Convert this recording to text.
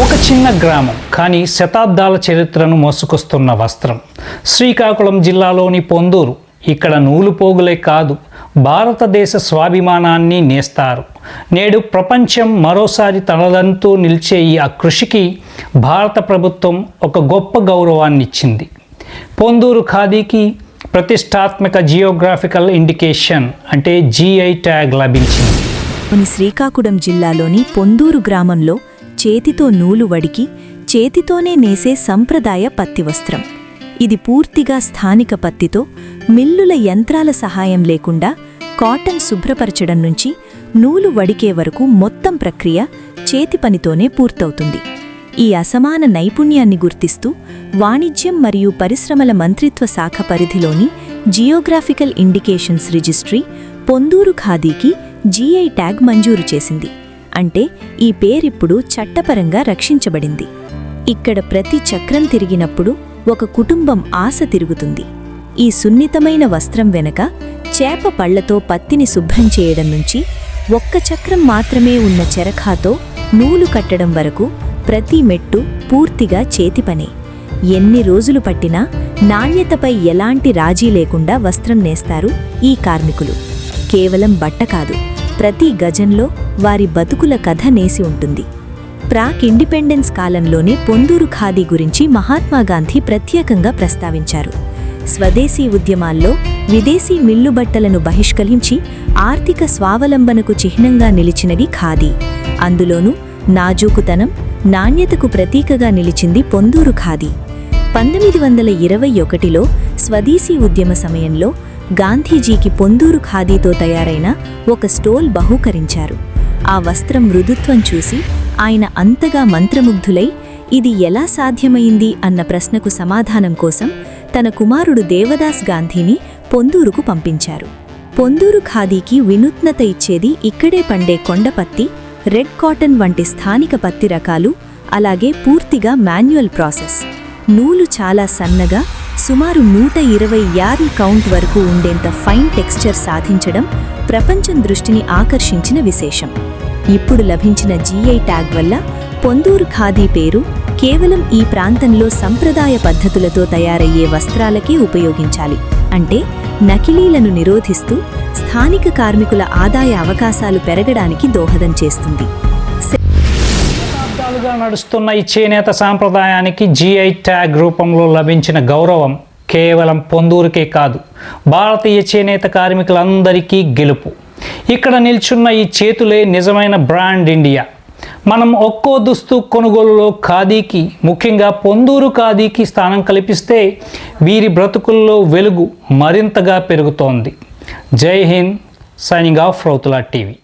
ఒక చిన్న గ్రామం కానీ శతాబ్దాల చరిత్రను మోసుకొస్తున్న వస్త్రం. శ్రీకాకుళం జిల్లాలోని పొందూరు. ఇక్కడ నూలు పోగులే కాదు, భారతదేశ స్వాభిమానాన్ని నేస్తారు. నేడు ప్రపంచం మరోసారి తనదంటూ నిలిచే ఈ కృషికి భారత ప్రభుత్వం ఒక గొప్ప గౌరవాన్ని ఇచ్చింది. పొందూరు ఖాదీకి ప్రతిష్టాత్మక జియోగ్రాఫికల్ ఇండికేషన్ అంటే GI ట్యాగ్ లభించింది. శ్రీకాకుళం జిల్లాలోని పొందూరు గ్రామంలో చేతితో నూలు వడికి చేతితోనే నేసే సంప్రదాయ పత్తి వస్త్రం. ఇది పూర్తిగా స్థానిక పత్తితో, మిల్లుల యంత్రాల సహాయం లేకుండా కాటన్ శుభ్రపరచడం నుంచి నూలు వడికే వరకు మొత్తం ప్రక్రియ చేతి పనితోనే పూర్తవుతుంది. ఈ అసమాన నైపుణ్యాన్ని గుర్తిస్తూ వాణిజ్యం మరియు పరిశ్రమల మంత్రిత్వ శాఖ పరిధిలోని జియోగ్రాఫికల్ ఇండికేషన్స్ రిజిస్ట్రీ పొందూరు ఖాదీకి GI ట్యాగ్ మంజూరు చేసింది. అంటే ఈ పేరిప్పుడు చట్టపరంగా రక్షించబడింది. ఇక్కడ ప్రతి చక్రం తిరిగినప్పుడు ఒక కుటుంబం ఆశ తిరుగుతుంది. ఈ సున్నితమైన వస్త్రం వెనక చేప పళ్లతో పత్తిని శుభ్రం చేయడం నుంచి ఒక్క చక్రం మాత్రమే ఉన్న చెరఖాతో నూలు కట్టడం వరకు ప్రతి మెట్టు పూర్తిగా చేతిపనే. ఎన్ని రోజులు పట్టినా నాణ్యతపై ఎలాంటి రాజీ లేకుండా వస్త్రం నేస్తారు ఈ కార్మికులు. కేవలం బట్ట కాదు, ప్రతి గజంలో వారి బతుకుల కథ నేసి ఉంటుంది. ప్రాక్ ఇండిపెండెన్స్ కాలంలోనే పొందూరు ఖాదీ గురించి మహాత్మాగాంధీ ప్రత్యేకంగా ప్రస్తావించారు. స్వదేశీ ఉద్యమాల్లో విదేశీ మిల్లుబట్టలను బహిష్కరించి ఆర్థిక స్వావలంబనకు చిహ్నంగా నిలిచినది ఖాదీ. అందులోనూ నాజూకుతనం, నాణ్యతకు ప్రతీకగా నిలిచింది పొందూరు ఖాదీ. 1921లో స్వదేశీ ఉద్యమ సమయంలో గాంధీజీకి పొందూరు ఖాదీతో తయారైన ఒక స్టోల్ బహూకరించారు. ఆ వస్త్రం మృదుత్వం చూసి ఆయన అంతగా మంత్రముగ్ధులై ఇది ఎలా సాధ్యమైంది అన్న ప్రశ్నకు సమాధానం కోసం తన కుమారుడు దేవదాస్ గాంధీని పొందూరుకు పంపించారు. పొందూరు ఖాదీకి వినూత్నత ఇచ్చేది ఇక్కడే పండే కొండపత్తి, రెడ్ కాటన్ వంటి స్థానిక పత్తి రకాలు, అలాగే పూర్తిగా మాన్యువల్ ప్రాసెస్. నూలు చాలా సన్నగా, సుమారు 120 యార్డ్ కౌంట్ వరకు ఉండేంత ఫైన్ టెక్స్చర్ సాధించడం ప్రపంచం దృష్టిని ఆకర్షించిన విశేషం. ఇప్పుడు లభించిన GI ట్యాగ్ వల్ల పొందూరు ఖాదీ పేరు కేవలం ఈ ప్రాంతంలో సంప్రదాయ పద్ధతులతో తయారయ్యే వస్త్రాలకే ఉపయోగించాలి. అంటే నకిలీలను నిరోధిస్తూ స్థానిక కార్మికుల ఆదాయ అవకాశాలు పెరగడానికి దోహదం చేస్తుంది. శతాబ్దాలుగా నడుస్తున్న ఈ చేనేత సాంప్రదాయానికి GI ట్యాగ్ రూపంలో లభించిన గౌరవం కేవలం పొందూరుకే కాదు, భారతీయ చేనేత కార్మికులందరికీ గెలుపు. ఇక్కడ నిల్చున్న ఈ చేతులే నిజమైన బ్రాండ్ ఇండియా. మనం ఒక్కో దుస్తు కొనుగోలులో ఖాదీకి, ముఖ్యంగా పొందూరు ఖాదీకి స్థానం కల్పిస్తే వీరి బ్రతుకుల్లో వెలుగు మరింతగా పెరుగుతోంది. జై హింద్. Signing off Rautula TV.